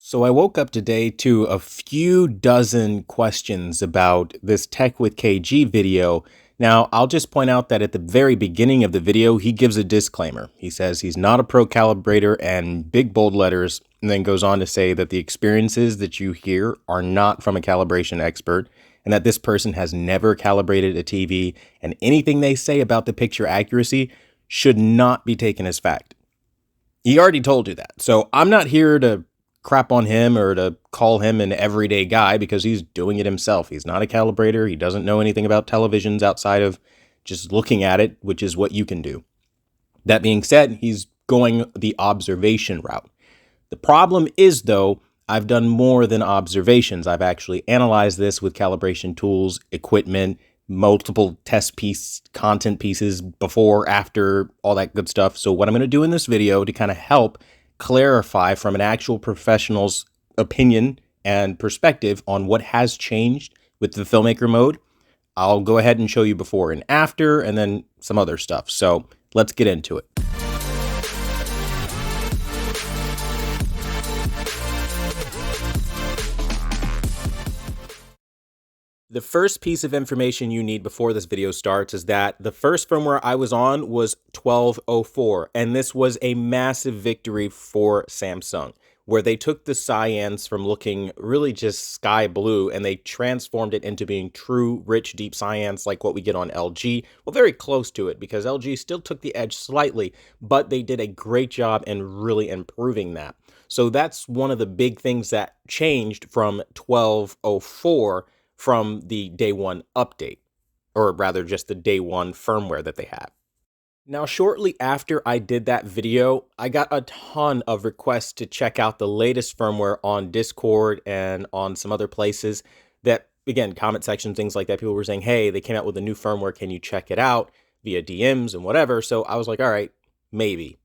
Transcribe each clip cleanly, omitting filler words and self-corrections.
So I woke up today to a few dozen questions about this Tech with KG video. Now, I'll just point out that at the very beginning of the video, he gives a disclaimer. He says he's not a pro calibrator and big bold letters, and then goes on to say that the experiences that you hear are not from a calibration expert, and that this person has never calibrated a TV, and anything they say about the picture accuracy should not be taken as fact. He already told you that. So I'm not here to crap on him or to call him an everyday guy because he's doing it himself. He's not a calibrator. He doesn't know anything about televisions outside of just looking at it, which is what you can do. That being said, he's going the observation route. The problem is, though, I've done more than observations. I've actually analyzed this with calibration tools, equipment, multiple content pieces before, after, all that good stuff. So what I'm going to do in this video to kind of help clarify from an actual professional's opinion and perspective on what has changed with the filmmaker mode, I'll go ahead and show you before and after, and then some other stuff. So let's get into it. The first piece of information you need before this video starts is that the first firmware I was on was 1204, and this was a massive victory for Samsung, where they took the cyans from looking really just sky blue and they transformed it into being true, rich, deep cyans like what we get on LG. Well, very close to it, because LG still took the edge slightly, but they did a great job in really improving that. So that's one of the big things that changed from 1204 from the day one update, or rather just the day one firmware that they had. Now, shortly after I did that video, I got a ton of requests to check out the latest firmware on Discord and on some other places that, again, comment sections, things like that. People were saying, hey, they came out with a new firmware. Can you check it out via DMs and whatever? So I was like, all right, maybe.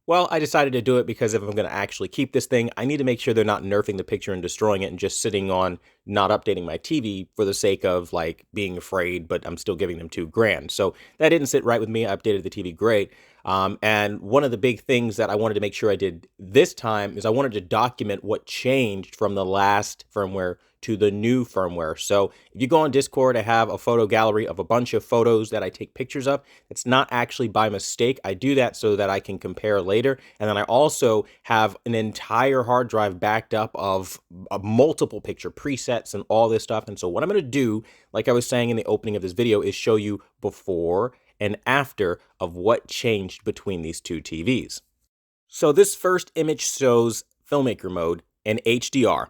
Well, I decided to do it because if I'm going to actually keep this thing, I need to make sure they're not nerfing the picture and destroying it and just sitting on not updating my TV for the sake of like being afraid, but I'm still giving them $2,000. So that didn't sit right with me. I updated the TV great. And one of the big things that I wanted to make sure I did this time is I wanted to document what changed from the last firmware to the new firmware. So if you go on Discord, I have a photo gallery of a bunch of photos that I take pictures of. It's not actually by mistake. I do that so that I can compare later. And then I also have an entire hard drive backed up of multiple picture presets and all this stuff. And so what I'm going to do, like I was saying in the opening of this video, is show you before and after of what changed between these two TVs. So this first image shows filmmaker mode and HDR.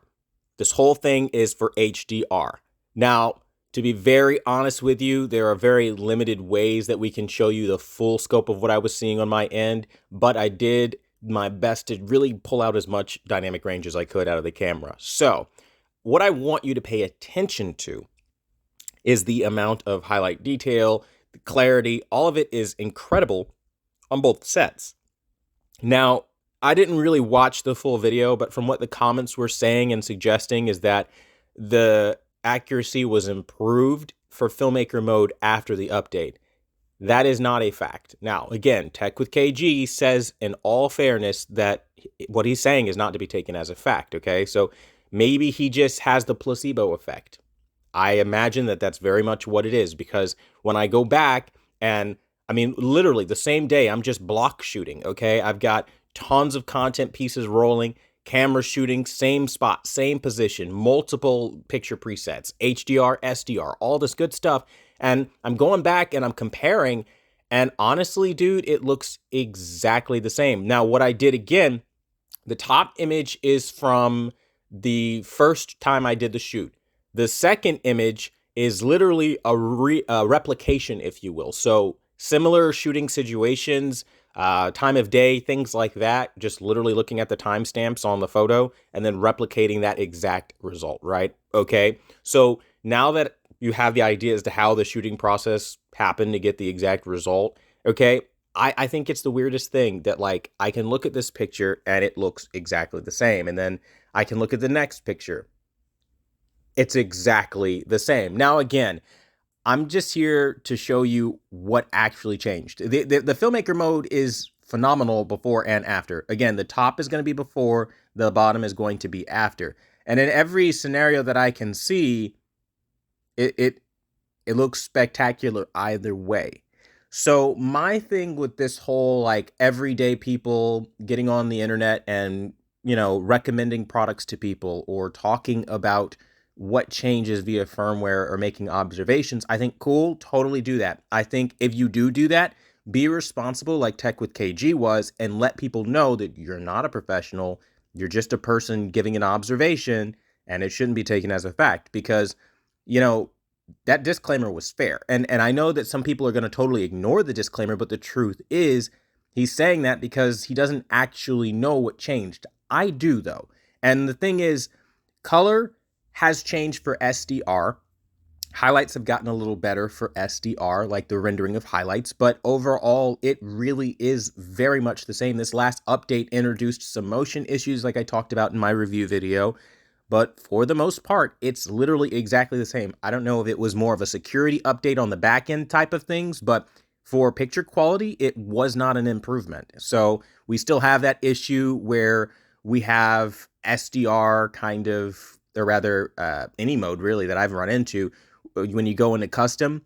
This whole thing is for HDR. Now, to be very honest with you, there are very limited ways that we can show you the full scope of what I was seeing on my end, but I did my best to really pull out as much dynamic range as I could out of the camera. So what I want you to pay attention to is the amount of highlight detail, the clarity, all of it is incredible on both sets. Now, I didn't really watch the full video, but from what the comments were saying and suggesting is that the accuracy was improved for filmmaker mode after the update. That is not a fact. Now, again, Tech with KG says in all fairness that what he's saying is not to be taken as a fact, okay? So maybe he just has the placebo effect. I imagine that that's very much what it is, because when I go back and, I mean, literally the same day, I'm just block shooting, okay? I've got tons of content pieces rolling, camera shooting, same spot, same position, multiple picture presets, HDR, SDR, all this good stuff. And I'm going back and I'm comparing, and honestly, dude, it looks exactly the same. Now, what I did again, the top image is from the first time I did the shoot. The second image is literally a replication, if you will. So similar shooting situations, time of day, things like that, just literally looking at the timestamps on the photo and then replicating that exact result, right? Okay, so now that you have the idea as to how the shooting process happened to get the exact result, okay, I think it's the weirdest thing that, like, I can look at this picture and it looks exactly the same, and then I can look at the next picture. It's exactly the same. Now, again, I'm just here to show you what actually changed. The filmmaker mode is phenomenal before and after. Again, the top is going to be before, the bottom is going to be after. And in every scenario that I can see, it looks spectacular either way. So my thing with this whole like everyday people getting on the internet and, you know, recommending products to people or talking about what changes via firmware or making observations, I think cool, totally do that. I think if you do that, be responsible like Tech with KG was and let people know that you're not a professional, you're just a person giving an observation and it shouldn't be taken as a fact because, you know, that disclaimer was fair. And I know that some people are going to totally ignore the disclaimer, but the truth is he's saying that because he doesn't actually know what changed. I do though. And the thing is, color has changed for SDR. Highlights have gotten a little better for SDR, like the rendering of highlights, but overall, it really is very much the same. This last update introduced some motion issues like I talked about in my review video, but for the most part, it's literally exactly the same. I don't know if it was more of a security update on the back end type of things, but for picture quality, it was not an improvement. So we still have that issue where we have SDR kind of, or rather any mode really that I've run into, when you go into custom,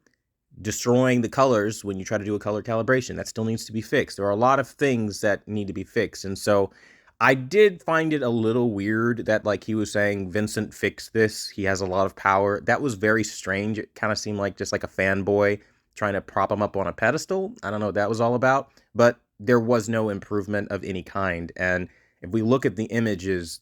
destroying the colors when you try to do a color calibration. That still needs to be fixed. There are a lot of things that need to be fixed. And so I did find it a little weird that like he was saying, Vincent fixed this. He has a lot of power. That was very strange. It kind of seemed like just like a fanboy trying to prop him up on a pedestal. I don't know what that was all about, but there was no improvement of any kind. And if we look at the images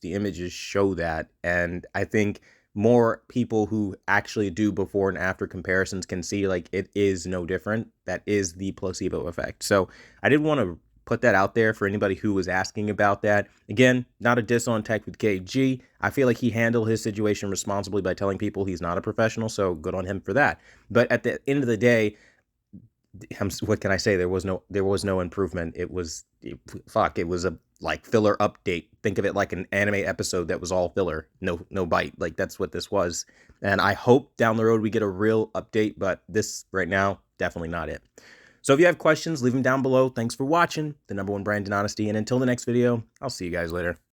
show that. And I think more people who actually do before and after comparisons can see like it is no different. That is the placebo effect. So I did want to put that out there for anybody who was asking about that. Again, not a diss on Tech with KG. I feel like he handled his situation responsibly by telling people he's not a professional, so good on him for that. But at the end of the day, what can I say? There was no improvement. It was a like filler update. Think of it like an anime episode that was all filler, no bite. Like that's what this was. And I hope down the road we get a real update, but this right now, definitely not it. So if you have questions, leave them down below. Thanks for watching. The #1 brand in honesty. And until the next video, I'll see you guys later.